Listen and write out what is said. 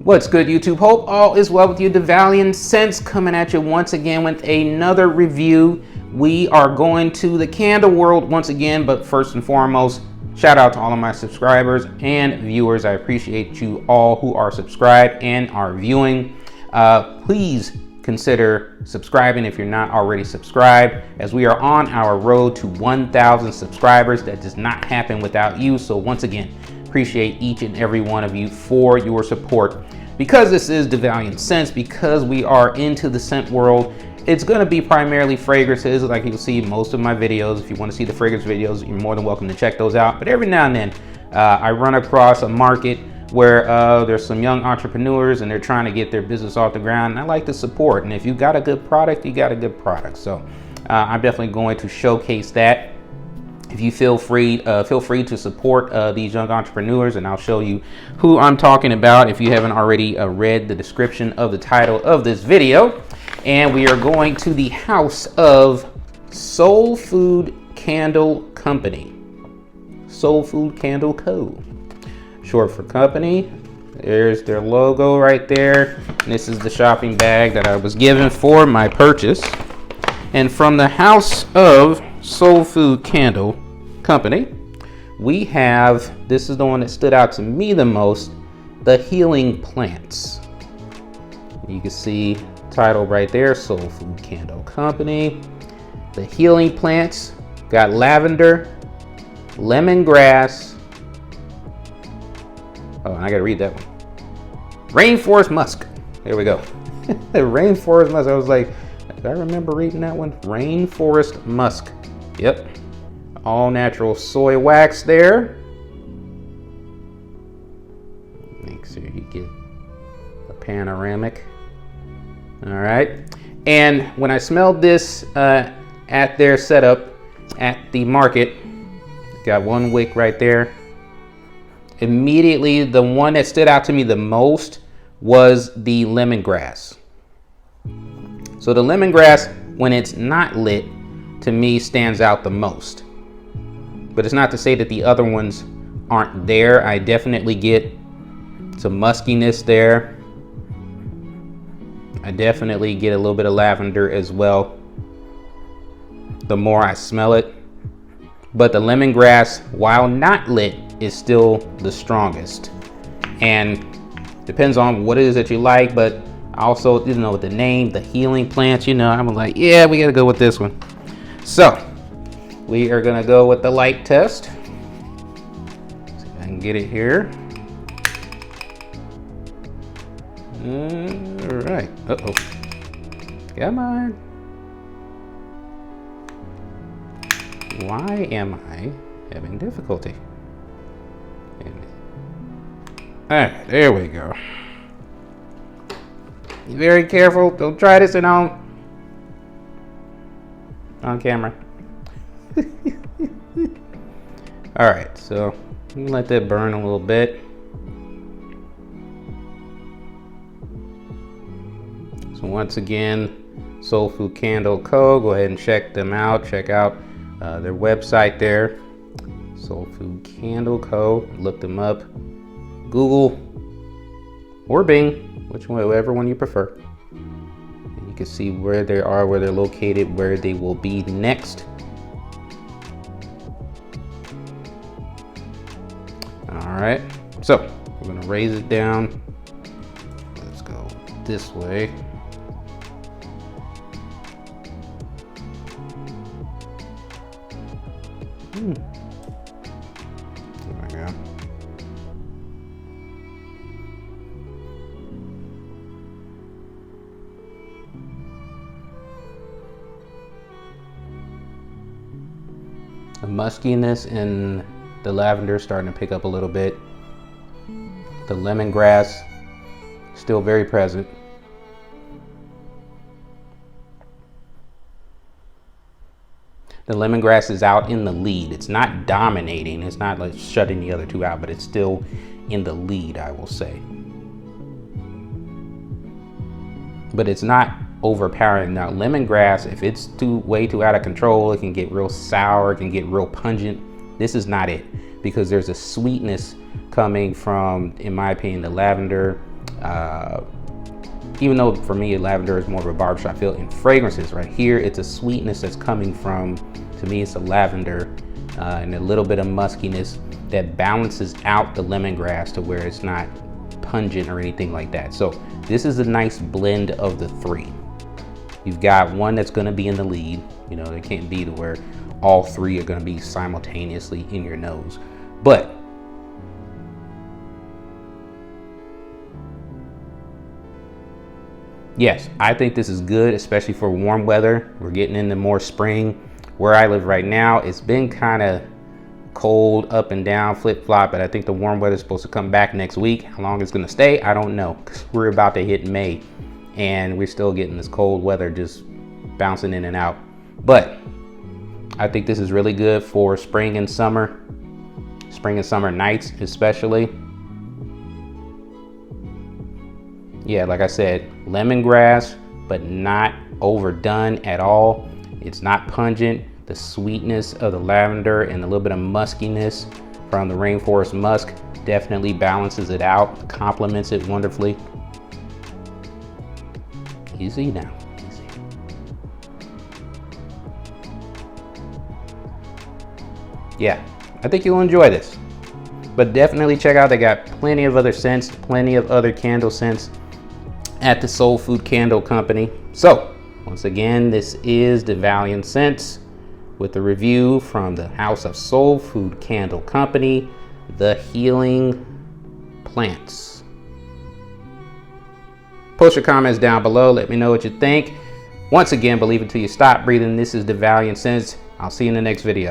What's good, YouTube? Hope all is well with you. The Valiant Sense coming at you once again with another review. We are going to the candle world once again, but first and foremost, shout out to all of my subscribers and viewers. I appreciate you all who are subscribed and are viewing. Please consider subscribing if you're not already subscribed, as we are on our road to 1,000 subscribers. That does not happen without you. So once again, appreciate each and every one of you for your support. Because this is the Valiant Sense, because we are into the scent world, it's going to be primarily fragrances, like you'll see most of my videos. If you want to see the fragrance videos, you're more than welcome to check those out. But every now and then, I run across a market where there's some young entrepreneurs and they're trying to get their business off the ground, and I like to support. And if you got a good product, you got a good product. So I'm definitely going to showcase that. If you feel free to support these young entrepreneurs, and I'll show you who I'm talking about if you haven't already read the description of the title of this video. And we are going to the house of Soul Food Candle Company. Soul Food Candle Co. Short for company. There's their logo right there. And this is the shopping bag that I was given for my purchase. And from the house of Soul Food Candle Company, we have, this is the one that stood out to me the most, the healing plants. You can see title right there, Soul Food Candle Company. The healing plants got lavender, lemongrass. Oh, and I gotta read that one. Rainforest musk. There we go. The rainforest musk. I was like, I remember reading that one. Rainforest musk. Yep. All natural soy wax there. Make sure you get a panoramic. All right. And when I smelled this at their setup at the market, got one wick right there. Immediately, the one that stood out to me the most was the lemongrass. So the lemongrass, when it's not lit, to me stands out the most. But it's not to say that the other ones aren't there. I definitely get some muskiness there. I definitely get a little bit of lavender as well, the more I smell it. But the lemongrass, while not lit, is still the strongest. And depends on what it is that you like, but also, you know, the name, the healing plants, you know, I'm like, yeah, we gotta go with this one. So we are gonna go with the light test. See if I can get it here. All right. Uh-oh. Come on. Why am I having difficulty? All right, there we go. Be very careful. Don't try this at home. On camera. All right, so I'm gonna let that burn a little bit. So once again, Soul Food Candle Co. Go ahead and check them out. Check out their website there, Soul Food Candle Co. Look them up. Google or Bing, whichever one you prefer. And you can see where they are, where they're located, where they will be next. All right, so we're gonna raise it down. Let's go this way. There we go. The muskiness in the lavender is starting to pick up a little bit. The lemongrass still very present. The lemongrass is out in the lead. It's not dominating. It's not like shutting the other two out, but it's still in the lead, I will say. But it's not overpowering. Now, lemongrass, if it's way too out of control, it can get real sour, it can get real pungent. This is not it, because there's a sweetness coming from, in my opinion, the lavender, Even though for me lavender is more of a barbershop feel, in fragrances right here, it's a sweetness that's coming from, to me it's a lavender and a little bit of muskiness that balances out the lemongrass to where it's not pungent or anything like that. So this is a nice blend of the three. You've got one that's going to be in the lead. You know, it can't be to where all three are going to be simultaneously in your nose. But yes, I think this is good, especially for warm weather. We're getting into more spring. Where I live right now, it's been kind of cold, up and down, flip-flop, but I think the warm weather is supposed to come back next week. How long it's going to stay, I don't know, because we're about to hit May and we're still getting this cold weather just bouncing in and out. But I think this is really good for spring and summer nights especially. Yeah, like I said, lemongrass, but not overdone at all. It's not pungent. The sweetness of the lavender and a little bit of muskiness from the rainforest musk definitely balances it out, complements it wonderfully. Easy now, easy. Yeah, I think you'll enjoy this. But definitely check out, they got plenty of other scents, plenty of other candle scents at the Soul Food Candle Company. So, once again, this is the Valiant Scents with the review from the House of Soul Food Candle Company, the Healing Plants. Post your comments down below. Let me know what you think. Once again, believe it till you stop breathing. This is the Valiant Scents. I'll see you in the next video.